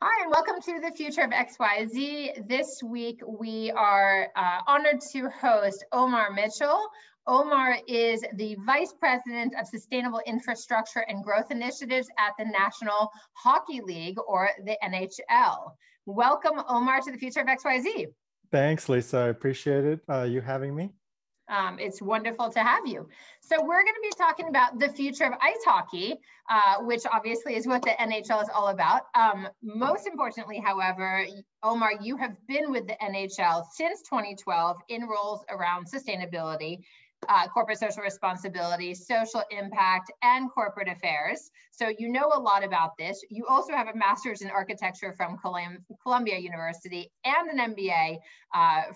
Hi, and welcome to the Future of XYZ. This week, we are honored to host Omar Mitchell. Omar is the Vice President of Sustainable Infrastructure and Growth Initiatives at the National Hockey League, or the NHL. Welcome, Omar, to the Future of XYZ. Thanks, Lisa. I appreciate it, you having me. It's wonderful to have you. So we're going to be talking about the future of ice hockey, which obviously is what the NHL is all about. Most importantly, however, Omar, you have been with the NHL since 2012 in roles around sustainability, corporate social responsibility, social impact, and corporate affairs. So you know a lot about this. You also have a master's in architecture from Columbia University and an MBA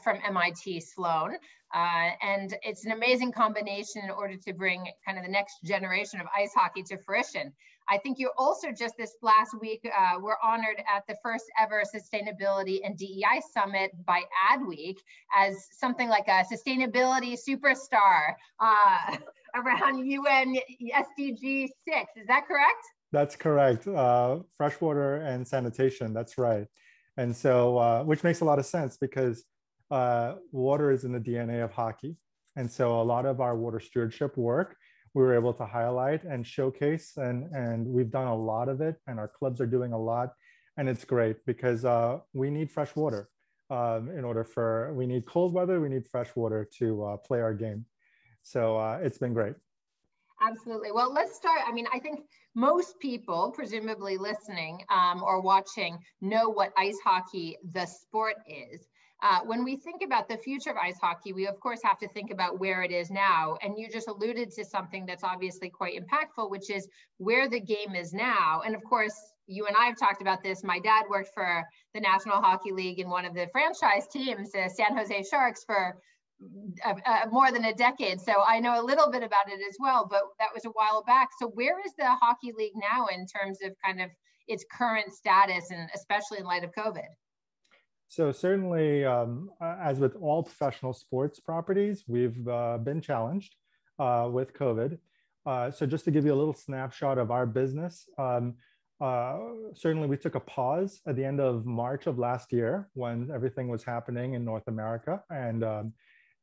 from MIT Sloan. And it's an amazing combination in order to bring kind of the next generation of ice hockey to fruition. I think you also just this last week were honored at the first ever Sustainability and DEI Summit by Adweek as something like a sustainability superstar around UN SDG 6. Is that correct? That's correct. Freshwater and sanitation, that's right. And so, which makes a lot of sense because water is in the DNA of hockey. And so a lot of our water stewardship work, we were able to highlight and showcase, and we've done a lot of it, and our clubs are doing a lot. And it's great because we need fresh water we need cold weather, we need fresh water to play our game. So it's been great. Absolutely. Well, let's start. I mean, I think most people, presumably listening or watching, know what ice hockey, the sport, is. When we think about the future of ice hockey, we of course have to think about where it is now. And you just alluded to something that's obviously quite impactful, which is where the game is now. And of course, you and I have talked about this. My dad worked for the National Hockey League in one of the franchise teams, the San Jose Sharks, for more than a decade. So I know a little bit about it as well, but that was a while back. So where is the Hockey League now in terms of kind of its current status, and especially in light of COVID? So certainly, as with all professional sports properties, we've been challenged with COVID. So just to give you a little snapshot of our business, certainly we took a pause at the end of March of last year when everything was happening in North America.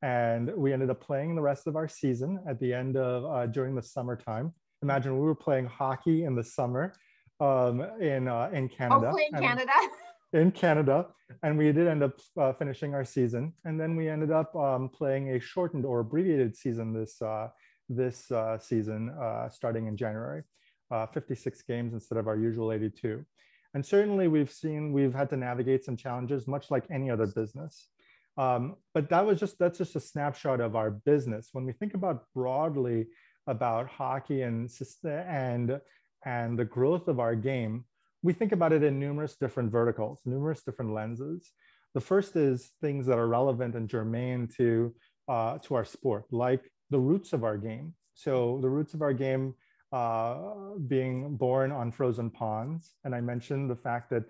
And we ended up playing the rest of our season at the end of, during the summertime. Imagine we were playing hockey in the summer in Canada. Hopefully in Canada. In Canada, and we did end up finishing our season, and then we ended up playing a shortened or abbreviated season this season starting in January, 56 games instead of our usual 82. And certainly we've had to navigate some challenges, much like any other business. But that's just a snapshot of our business. When we think about broadly about hockey and the growth of our game, we think about it in numerous different verticals, numerous different lenses. The first is things that are relevant and germane to our sport, like the roots of our game. So the roots of our game being born on frozen ponds. And I mentioned the fact that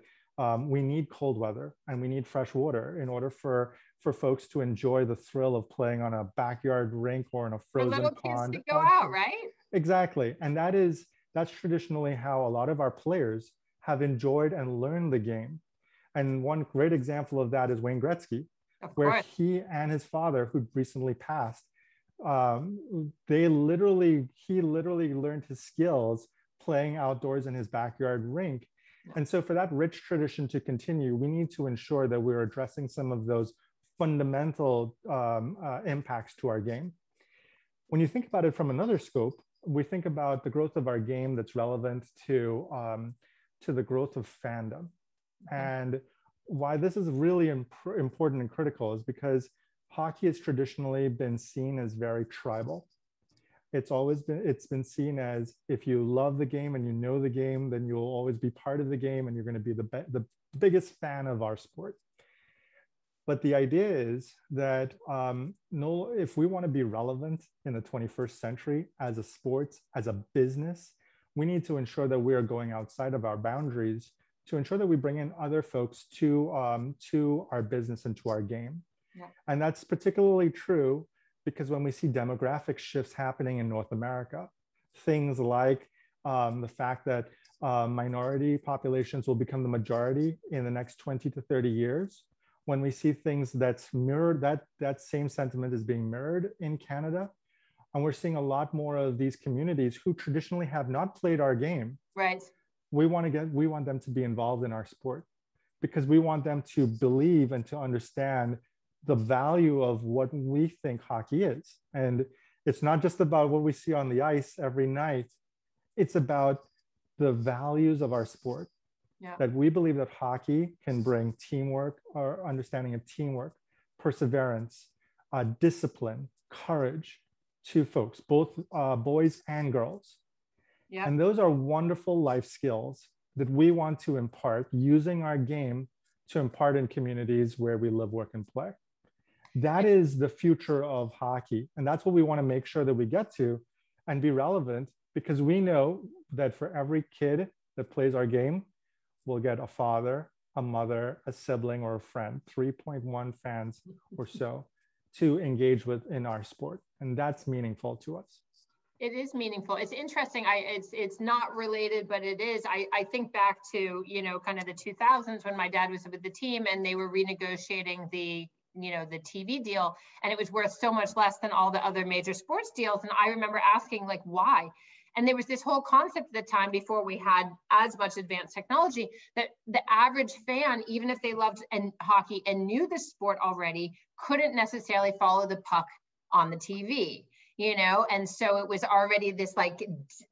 we need cold weather and we need fresh water in order for folks to enjoy the thrill of playing on a backyard rink or in a frozen pond. For little kids to go out, right? Exactly. And that's traditionally how a lot of our players have enjoyed and learned the game. And one great example of that is Wayne Gretzky, where he and his father, who recently passed, he literally learned his skills playing outdoors in his backyard rink. And so for that rich tradition to continue, we need to ensure that we're addressing some of those fundamental impacts to our game. When you think about it from another scope, we think about the growth of our game that's relevant to the growth of fandom. And why this is really important and critical is because hockey has traditionally been seen as very tribal. It's been seen as, if you love the game and you know the game, then you'll always be part of the game and you're going to be the biggest fan of our sport. But the idea is that if we want to be relevant in the 21st century as a sport, as a business, we need to ensure that we are going outside of our boundaries to ensure that we bring in other folks to our business and to our game. Yeah. And that's particularly true because when we see demographic shifts happening in North America, things like the fact that minority populations will become the majority in the next 20 to 30 years, when we see things that's mirrored, that same sentiment is being mirrored in Canada. And we're seeing a lot more of these communities who traditionally have not played our game. Right. We want them to be involved in our sport, because we want them to believe and to understand the value of what we think hockey is. And it's not just about what we see on the ice every night. It's about the values of our sport. Yeah. That we believe that hockey can bring teamwork, or understanding of teamwork, perseverance, discipline, courage to folks, both boys and girls. Yeah. And those are wonderful life skills that we want to impart, using our game to impart in communities where we live, work, and play. That is the future of hockey. And that's what we want to make sure that we get to and be relevant, because we know that for every kid that plays our game, we'll get a father, a mother, a sibling, or a friend, 3.1 fans or so to engage with in our sport. And that's meaningful to us. It is meaningful. It's interesting. It's not related, but it is. I think back to, kind of the 2000s when my dad was with the team and they were renegotiating the TV deal, and it was worth so much less than all the other major sports deals. And I remember asking, like, why? And there was this whole concept at the time, before we had as much advanced technology, that the average fan, even if they loved hockey and knew the sport already, couldn't necessarily follow the puck on the TV. And so it was already this like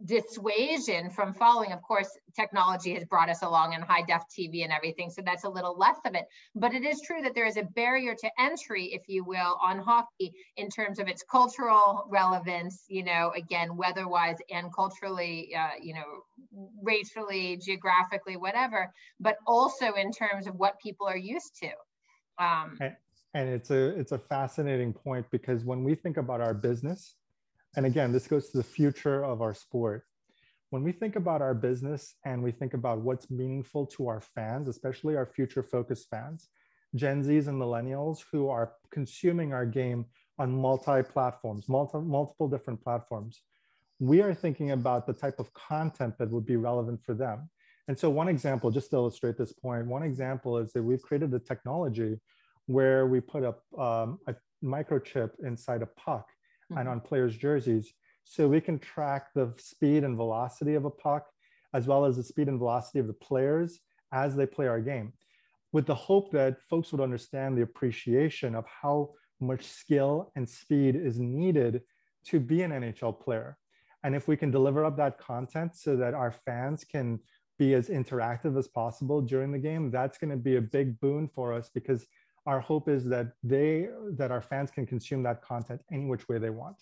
dissuasion from following. Of course, technology has brought us along in high def TV and everything, so that's a little less of it. But it is true that there is a barrier to entry, if you will, on hockey in terms of its cultural relevance, again, weather-wise and culturally, racially, geographically, whatever, but also in terms of what people are used to. And it's a fascinating point, because when we think about our business, and again, this goes to the future of our sport. When we think about our business and we think about what's meaningful to our fans, especially our future focused fans, Gen Zs and millennials who are consuming our game on multi-platforms, multiple different platforms, we are thinking about the type of content that would be relevant for them. And so one example, just to illustrate this point, one example is that we've created a technology where we put a microchip inside a puck and on players' jerseys, so we can track the speed and velocity of a puck, as well as the speed and velocity of the players as they play our game, with the hope that folks would understand the appreciation of how much skill and speed is needed to be an NHL player. And if we can deliver up that content so that our fans can be as interactive as possible during the game, that's going to be a big boon for us, because our hope is that our fans can consume that content any which way they want.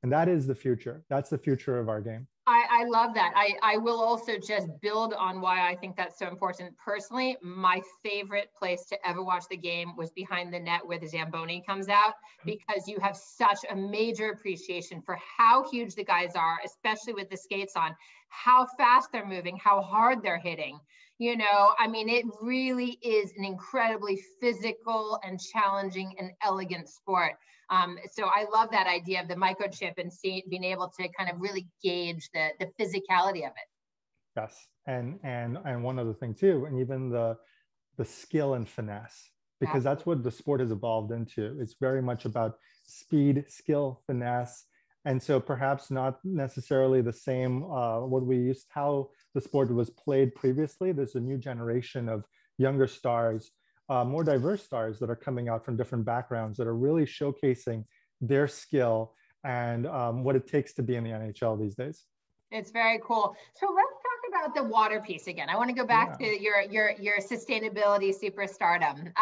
And that is the future. That's the future of our game. I love that. I will also just build on why I think that's so important. Personally, my favorite place to ever watch the game was behind the net where the Zamboni comes out, because you have such a major appreciation for how huge the guys are, especially with the skates on, how fast they're moving, how hard they're hitting. It really is an incredibly physical and challenging and elegant sport. So I love that idea of the microchip and being able to kind of really gauge the physicality of it. Yes, and one other thing too, and even the skill and finesse, because that's what the sport has evolved into. It's very much about speed, skill, finesse. And so perhaps not necessarily the same, how the sport was played previously. There's a new generation of younger stars, more diverse stars that are coming out from different backgrounds that are really showcasing their skill and what it takes to be in the NHL these days. It's very cool. So let's talk about the water piece again. I want to go back to your sustainability superstardom.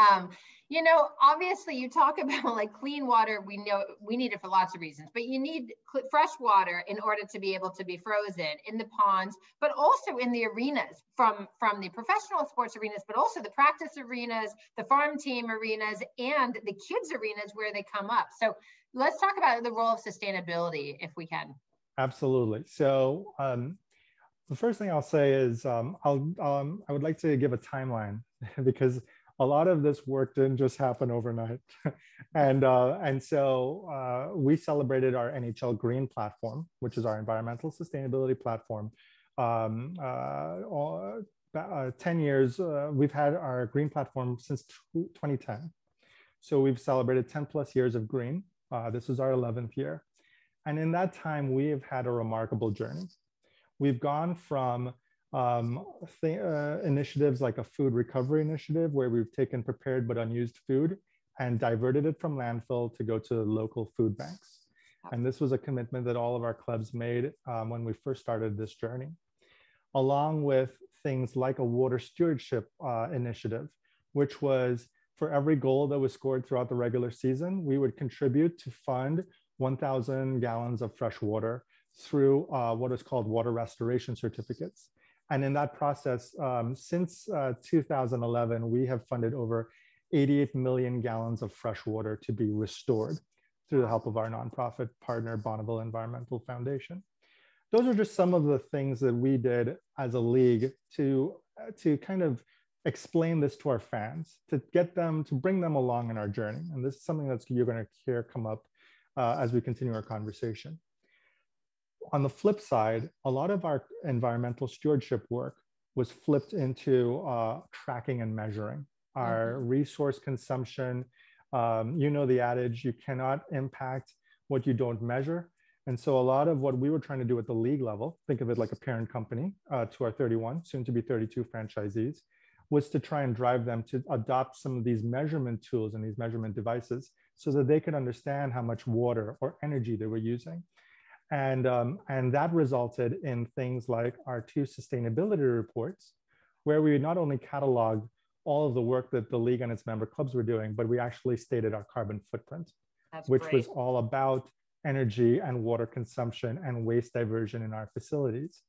Obviously you talk about like clean water. We know we need it for lots of reasons, but you need fresh water in order to be able to be frozen in the ponds, but also in the arenas, from the professional sports arenas, but also the practice arenas, the farm team arenas, and the kids arenas where they come up. So let's talk about the role of sustainability if we can. Absolutely. So the first thing I'll say is I would like to give a timeline because a lot of this work didn't just happen overnight. and so we celebrated our NHL Green platform, which is our environmental sustainability platform, all, 10 years, we've had our green platform since 2010. So we've celebrated 10 plus years of green. This is our 11th year. And in that time, we have had a remarkable journey. We've gone from initiatives like a food recovery initiative, where we've taken prepared but unused food and diverted it from landfill to go to local food banks. And this was a commitment that all of our clubs made when we first started this journey, along with things like a water stewardship initiative, which was for every goal that was scored throughout the regular season, we would contribute to fund 1,000 gallons of fresh water through what is called water restoration certificates. And in that process, since 2011, we have funded over 88 million gallons of fresh water to be restored through the help of our nonprofit partner, Bonneville Environmental Foundation. Those are just some of the things that we did as a league to kind of explain this to our fans, to get them, to bring them along in our journey. And this is something that you're going to hear come up as we continue our conversation. On the flip side, a lot of our environmental stewardship work was flipped into tracking and measuring our resource consumption. You know the adage, you cannot impact what you don't measure. And so a lot of what we were trying to do at the league level, think of it like a parent company to our 31, soon to be 32 franchisees, was to try and drive them to adopt some of these measurement tools and these measurement devices so that they could understand how much water or energy they were using. And that resulted in things like our 2 sustainability reports, where we not only cataloged all of the work that the league and its member clubs were doing, but we actually stated our carbon footprint, which was all about energy and water consumption and waste diversion in our facilities.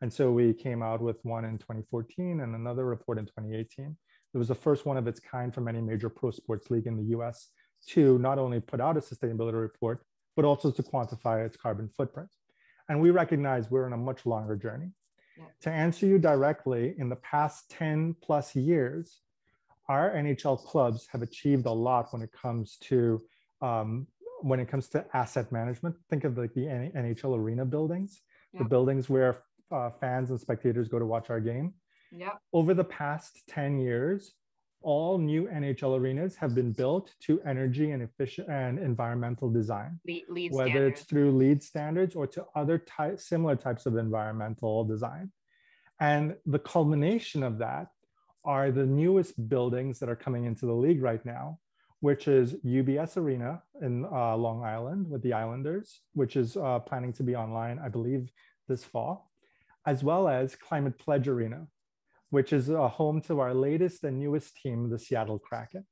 And so we came out with one in 2014 and another report in 2018. It was the first one of its kind from any major pro sports league in the US to not only put out a sustainability report, but also to quantify its carbon footprint. And we recognize we're on a much longer journey. Yeah. To answer you directly, in the past 10 plus years, our NHL clubs have achieved a lot when it comes to asset management. Think of like the NHL arena buildings, the buildings where fans and spectators go to watch our game. Yeah. Over the past 10 years, all new NHL arenas have been built to energy and efficient and environmental design, whether standards. It's through LEED standards or to other similar types of environmental design. And the culmination of that are the newest buildings that are coming into the league right now, which is UBS Arena in Long Island with the Islanders, which is planning to be online, I believe, this fall, as well as Climate Pledge Arena, which is home to our latest and newest team, the Seattle Kraken.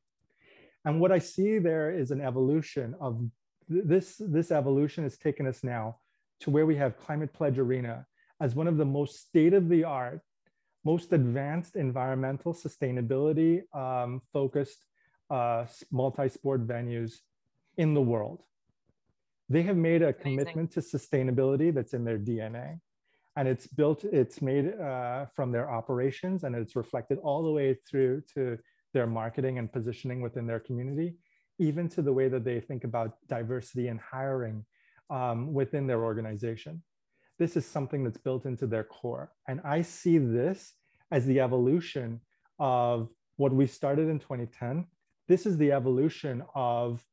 And what I see there is an evolution of this evolution has taken us now to where we have Climate Pledge Arena as one of the most state-of-the-art, most advanced environmental sustainability focused multi-sport venues in the world. They have made a commitment to sustainability that's in their DNA. And it's made from their operations, and it's reflected all the way through to their marketing and positioning within their community, even to the way that they think about diversity and hiring within their organization. This is something that's built into their core. And I see this as the evolution of what we started in 2010. This is the evolution of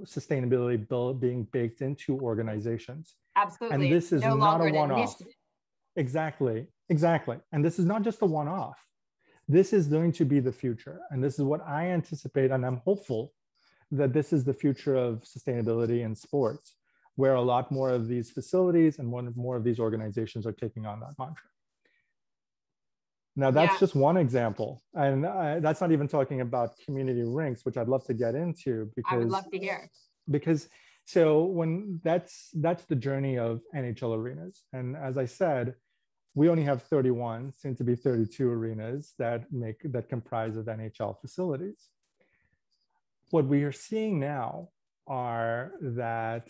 sustainability being baked into organizations. Absolutely. And this is not a one-off. Exactly. And this is not just a one-off. This is going to be the future. And this is what I anticipate, and I'm hopeful that this is the future of sustainability in sports, where a lot more of these facilities and more of these organizations are taking on that mantra. Now, that's just one example. And that's not even talking about community rinks, which I'd love to get into, because I would love to hear. Because so when that's the journey of NHL arenas. And as I said, we only have 31, soon to be 32 arenas that comprise of NHL facilities. What we are seeing now are that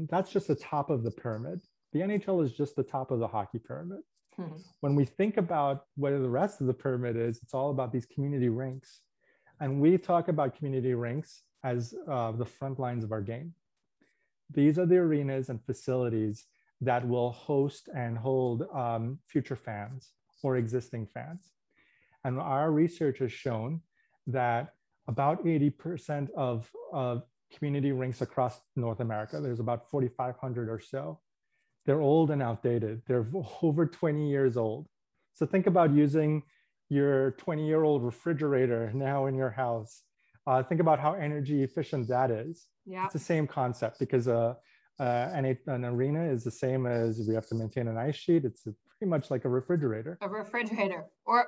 that's just the top of the pyramid. The NHL is just the top of the hockey pyramid. When we think about what the rest of the pyramid is, it's all about these community rinks. And we talk about community rinks as the front lines of our game. These are the arenas and facilities that will host and hold future fans or existing fans. And our research has shown that about 80% of community rinks across North America, there's about 4,500 or so, they're old and outdated. They're over 20 years old. So think about using your 20-year-old refrigerator now in your house. Think about how energy efficient that is. Yeah. It's the same concept, because an arena is the same as we have to maintain an ice sheet. It's pretty much like a refrigerator. A refrigerator, or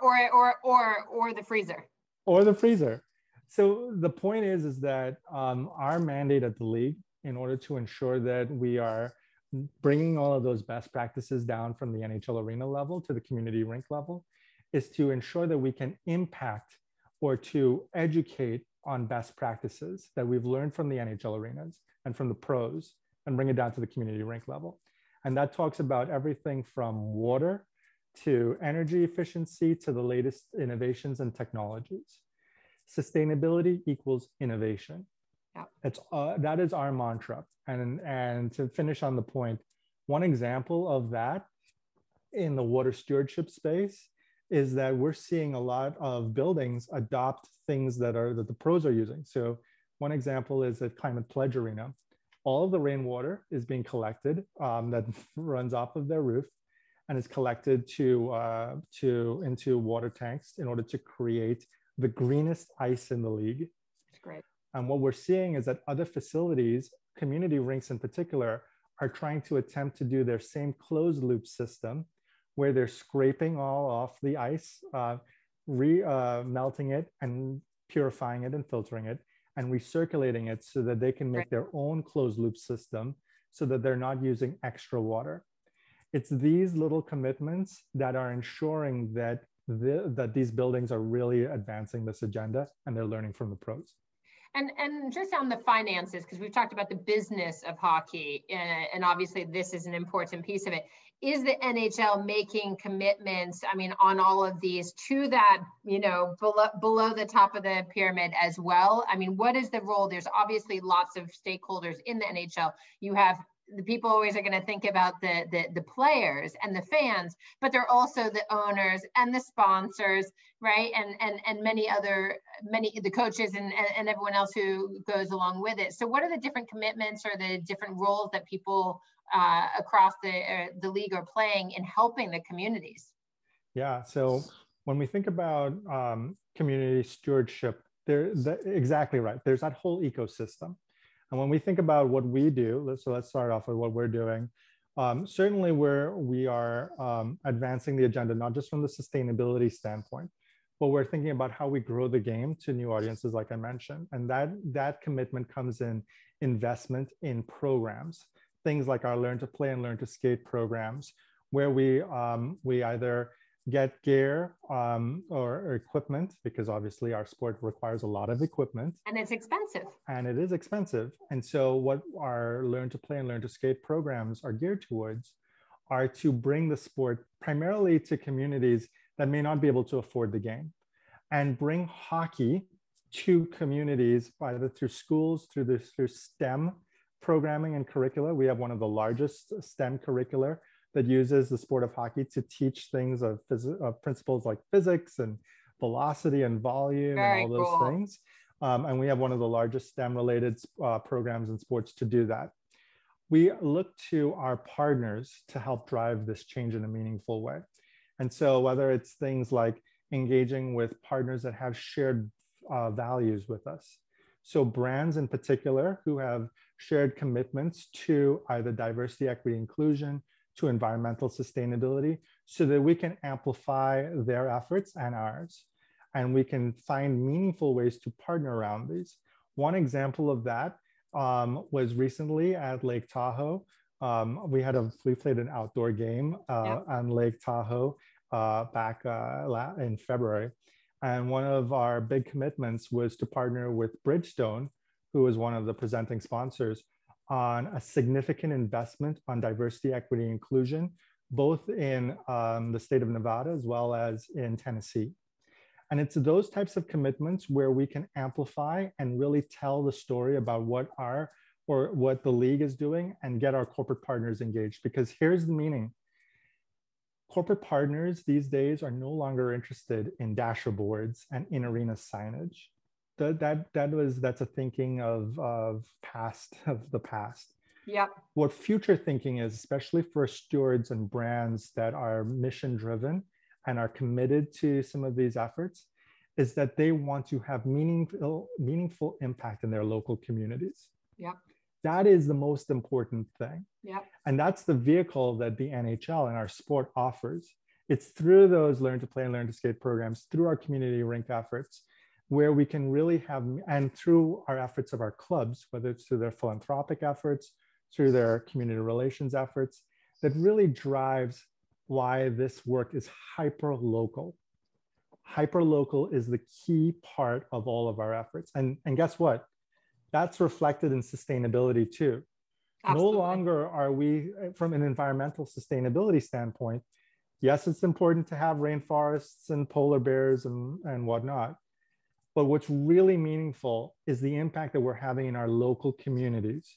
the freezer. Or the freezer. So the point is that our mandate at the league, in order to ensure that we are bringing all of those best practices down from the NHL arena level to the community rink level, is to ensure that we can impact or to educate on best practices that we've learned from the NHL arenas and from the pros, and bring it down to the community rink level. And that talks about everything from water to energy efficiency to the latest innovations and technologies. Sustainability equals innovation. Yeah. That is our mantra. And to finish on the point, one example of that in the water stewardship space is that we're seeing a lot of buildings adopt things that the pros are using. So one example is at Climate Pledge Arena. All of the rainwater is being collected that runs off of their roof and is collected into water tanks in order to create the greenest ice in the league. That's great. And what we're seeing is that other facilities, community rinks in particular, are trying to attempt to do their same closed loop system, where they're scraping all off the ice, melting it and purifying it and filtering it and recirculating it so that they can make their own closed loop system so that they're not using extra water. It's these little commitments that are ensuring that that these buildings are really advancing this agenda and they're learning from the pros. And just on the finances, because we've talked about the business of hockey, and obviously this is an important piece of it. Is the NHL making commitments, I mean, on all of these to that, below the top of the pyramid as well? I mean, what is the role? There's obviously lots of stakeholders in the NHL. You have the people always are going to think about the players and the fans, but they're also the owners and the sponsors, right? And many the coaches and everyone else who goes along with it. So what are the different commitments or the different roles that people across the league are playing in helping the communities? Yeah, so when we think about community stewardship, exactly right. There's that whole ecosystem. And when we think about what we do, let's start off with what we're doing. Certainly we are advancing the agenda, not just from the sustainability standpoint, but we're thinking about how we grow the game to new audiences, like I mentioned. And that commitment comes in investment in programs, things like our Learn to Play and Learn to Skate programs, where we either get gear or equipment, because obviously our sport requires a lot of equipment. And it's expensive. And it is expensive. And so what our Learn to Play and Learn to Skate programs are geared towards are to bring the sport primarily to communities that may not be able to afford the game, and bring hockey to communities either through schools, through STEM programming and curricula. We have one of the largest STEM curricula that uses the sport of hockey to teach things of principles like physics and velocity and volume and all those things. And we have one of the largest STEM-related programs in sports to do that. We look to our partners to help drive this change in a meaningful way. And so whether it's things like engaging with partners that have shared values with us. So brands in particular who have shared commitments to either diversity, equity, inclusion, to environmental sustainability, so that we can amplify their efforts and ours, and we can find meaningful ways to partner around these. One example of that was recently at Lake Tahoe. We played an outdoor game on Lake Tahoe back in February. And one of our big commitments was to partner with Bridgestone, who is one of the presenting sponsors, on a significant investment on diversity, equity, inclusion, both in the state of Nevada as well as in Tennessee. And it's those types of commitments where we can amplify and really tell the story about what or what the league is doing and get our corporate partners engaged. Because here's the meaning. Corporate partners these days are no longer interested in dasher boards and in-arena signage. That's a thinking of the past. Yeah. What future thinking is, especially for stewards and brands that are mission driven and are committed to some of these efforts, is that they want to have meaningful impact in their local communities. Yeah. That is the most important thing. Yeah. And that's the vehicle that the NHL and our sport offers. It's through those learn to play and learn to skate programs, through our community rink efforts, where we can really have, and through our efforts of our clubs, whether it's through their philanthropic efforts, through their community relations efforts, that really drives why this work is hyper-local. Hyper-local is the key part of all of our efforts. And guess what? That's reflected in sustainability too. Absolutely. No longer are we, from an environmental sustainability standpoint, yes, it's important to have rainforests and polar bears and whatnot. But what's really meaningful is the impact that we're having in our local communities,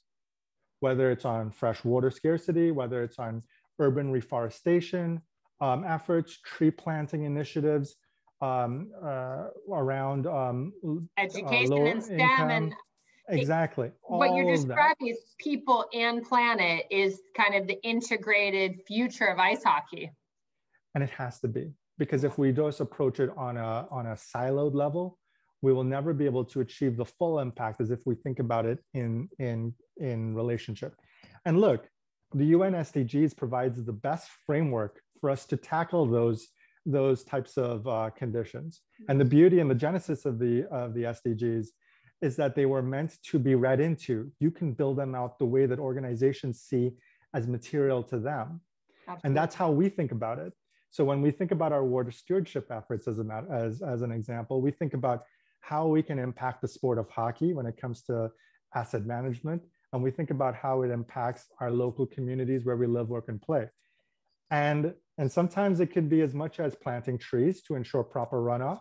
whether it's on fresh water scarcity, whether it's on urban reforestation efforts, tree planting initiatives around education and STEM and exactly. What you're describing is people and planet is kind of the integrated future of ice hockey. And it has to be, because if we just approach it on a siloed level, we will never be able to achieve the full impact as if we think about it in relationship. And look, the UN SDGs provides the best framework for us to tackle those types of conditions. And the beauty and the genesis of the SDGs is that they were meant to be read into. You can build them out the way that organizations see as material to them. Absolutely. And that's how we think about it. So when we think about our water stewardship efforts as an example, we think about how we can impact the sport of hockey when it comes to asset management. And we think about how it impacts our local communities where we live, work, and play. And sometimes it could be as much as planting trees to ensure proper runoff.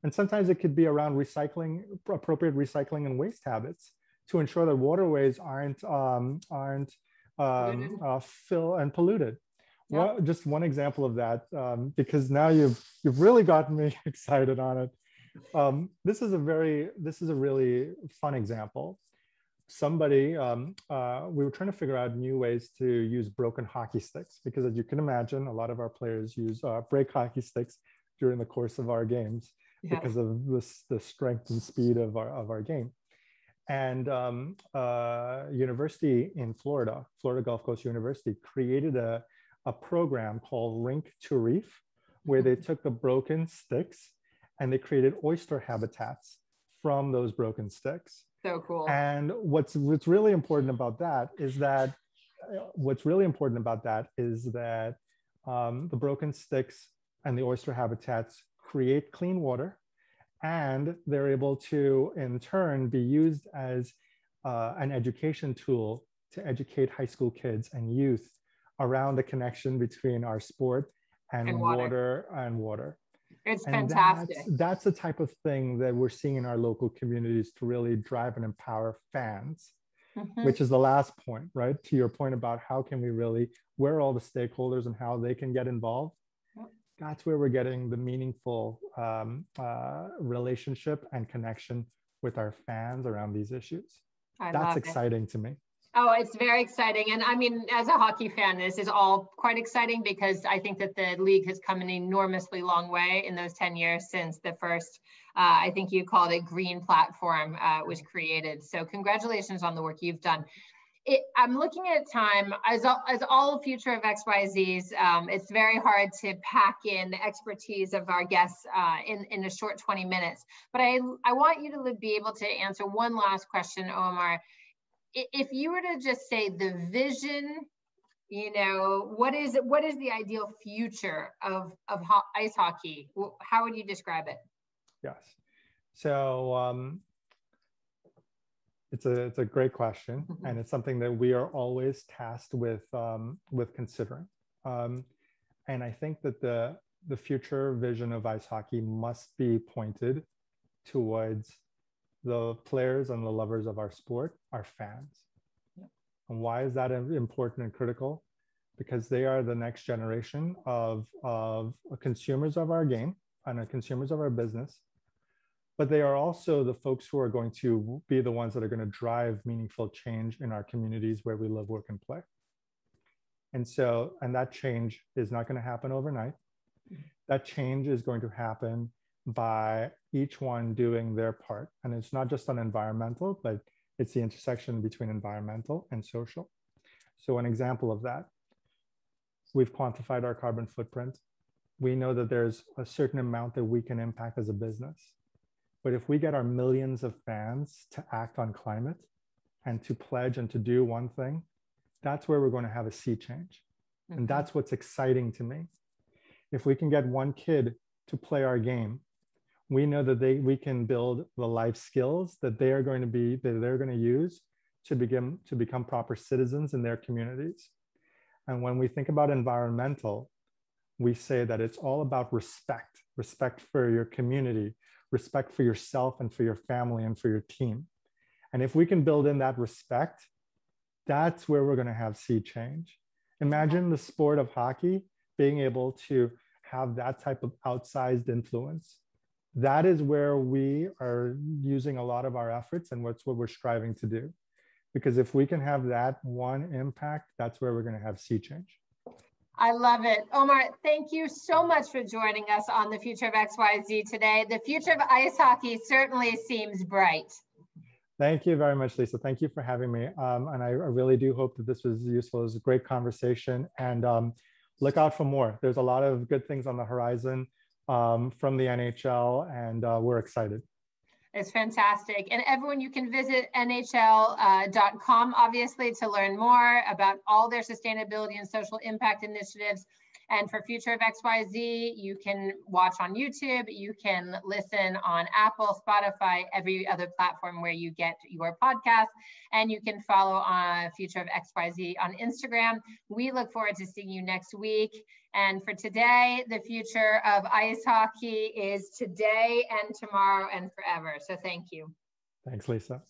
And sometimes it could be around appropriate recycling and waste habits to ensure that waterways aren't filled and polluted. Yeah. Well, just one example of that, because now you've really gotten me excited on it. This is a really fun example. Somebody, we were trying to figure out new ways to use broken hockey sticks, because as you can imagine, a lot of our players use break hockey sticks during the course of our games. Yeah. Because of the strength and speed of our game. And university in Florida Gulf Coast University, created a program called Rink to Reef, where they took the broken sticks and they created oyster habitats from those broken sticks. So cool. And what's really important about that is that the broken sticks and the oyster habitats create clean water, and they're able to, in turn, be used as an education tool to educate high school kids and youth around the connection between our sport and water. It's fantastic. That's the type of thing that we're seeing in our local communities to really drive and empower fans, which is the last point, right? To your point about how can we really, where are all the stakeholders and how they can get involved? That's where we're getting the meaningful relationship and connection with our fans around these issues. That's exciting to me. Oh, it's very exciting. And I mean, as a hockey fan, this is all quite exciting, because I think that the league has come an enormously long way in those 10 years since the first, I think you called it green platform was created. So congratulations on the work you've done. I'm looking at time, as all future of XYZs, it's very hard to pack in the expertise of our guests in a short 20 minutes. But I want you to be able to answer one last question, Omar. If you were to just say the vision, what is the ideal future of ice hockey? How would you describe it? Yes. So it's a great question, and it's something that we are always tasked with considering. And I think that the future vision of ice hockey must be pointed towards the players and the lovers of our sport, our fans. And why is that important and critical? Because they are the next generation of consumers of our game and consumers of our business. But they are also the folks who are going to be the ones that are going to drive meaningful change in our communities where we live, work, and play. And so, and that change is not going to happen overnight. That change is going to happen by each one doing their part. And it's not just on environmental, but it's the intersection between environmental and social. So an example of that, we've quantified our carbon footprint. We know that there's a certain amount that we can impact as a business. But if we get our millions of fans to act on climate and to pledge and to do one thing, that's where we're going to have a sea change. Mm-hmm. And that's what's exciting to me. If we can get one kid to play our game, we know that we can build the life skills that they're going to use to become proper citizens in their communities. And when we think about environmental, we say that it's all about respect for your community, respect for yourself and for your family and for your team. And if we can build in that respect, that's where we're going to have sea change. Imagine the sport of hockey being able to have that type of outsized influence. That is where we are using a lot of our efforts, and what's what we're striving to do. Because if we can have that one impact, that's where we're going to have sea change. I love it. Omar, thank you so much for joining us on the Future of XYZ today. The future of ice hockey certainly seems bright. Thank you very much, Lisa. Thank you for having me. And I really do hope that this was useful. It was a great conversation, and look out for more. There's a lot of good things on the horizon from the NHL, and we're excited. It's fantastic. And everyone, you can visit NHL.com, obviously, to learn more about all their sustainability and social impact initiatives. And for Future of XYZ, you can watch on YouTube, you can listen on Apple, Spotify, every other platform where you get your podcast, and you can follow on Future of XYZ on Instagram. We look forward to seeing you next week. And for today, the future of ice hockey is today and tomorrow and forever. So thank you. Thanks, Lisa.